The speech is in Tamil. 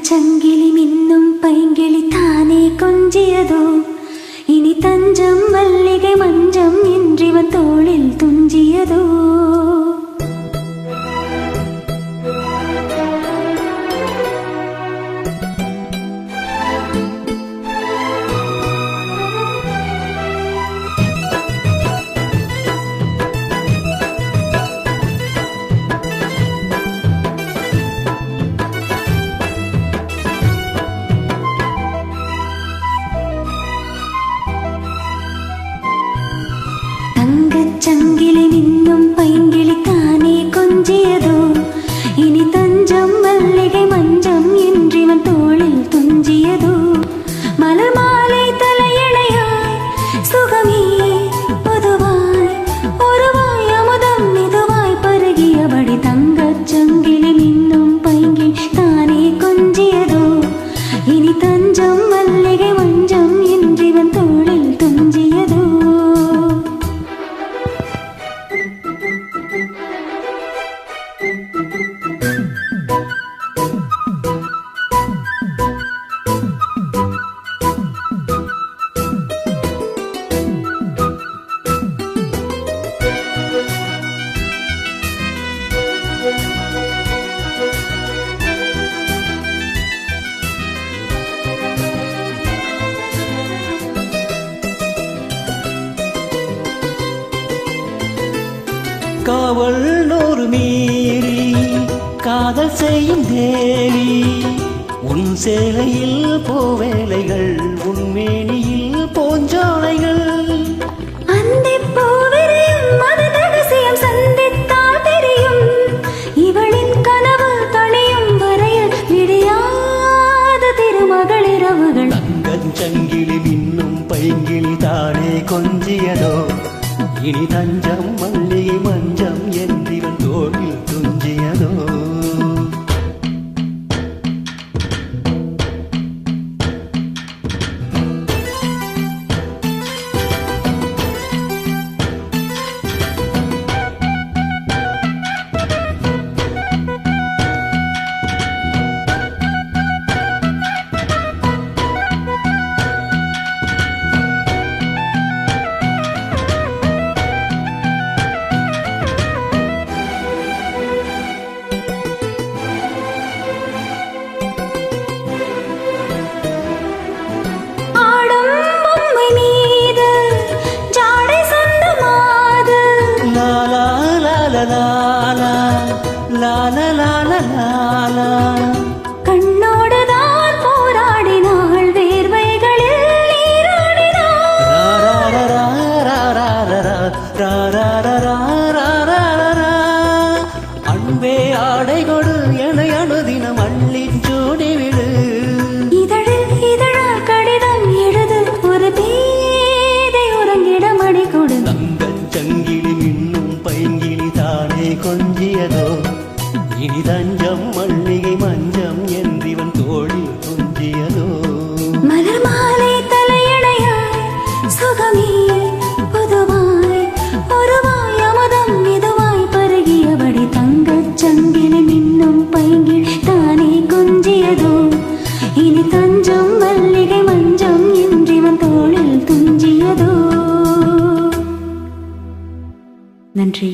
தங்கச்சங்கிலி மின்னும் பைங்கிளி தானே கொஞ்சியதோ இனி தஞ்சம் மல்லிகை மஞ்சம் என்றிவன் தோளில் துஞ்சியதோ தங்கச்சங்கிலி மின்னும் பைங்கிளி தானே கொஞ்சியதோ இனி தஞ்சம் மல்லிகை மஞ்சம் என்றிவன் தோளில் துஞ்சியதோ மலர் மாலை தலையணையாய் சுகமே பொதுவாய் ஒருவாய் அமுதம் மெதுவாய் பருகியபடி தங்கச்சங்கிலி மின்னும் பைங்கிளி தானே கொஞ்சியதோ இனி தஞ்சம் மல்லிகை மஞ்சம் என்றிவன் தோளில் துஞ்சியதோ காவல் நூறு மீறி காதல் செய்யும் தேவி உன் சேலையில் பூவேலைகள் உன் மேனியில் பூஞ்சோலைகள் இவளின் கனவு தணியும் வரையில் விடியாத திருமகளிரவுகள் தங்கச்சங்கிலி மின்னும் பைங்கிளி தானே கொஞ்சியதோ இனி தஞ்சம் மல்லிகை மஞ்சம் என்றிவன் தோளில் துஞ்சியதோ கண்ணோடுதான் போராடினாள் வேர்வைகளில் அன்பே ஆடை கொடு என அனுதினம் அள்ளிச் சூடிவிடு இதழில் இதழால் கடிதம் எழுது ஒரு பேதை உறங்கிடம் அடி கொடு தங்கச்சங்கிலி மின்னும் பைங்கிளி தானே கொஞ்சியதோ இனி தஞ்சம் மல்லிகை மஞ்சம் என்றிவன் தோளில் துஞ்சியதோ மலர் மாலை தலையணையாய் சுகமே பொதுவாய் ஒருவாய் அமுதம் மெதுவாய் பருகியபடி தங்கச்சங்கிலி மின்னும் பைங்கிளி தானே கொஞ்சியதோ இனி தஞ்சம் மல்லிகை மஞ்சம் என்றிவன் தோளில் துஞ்சியதோ. நன்றி.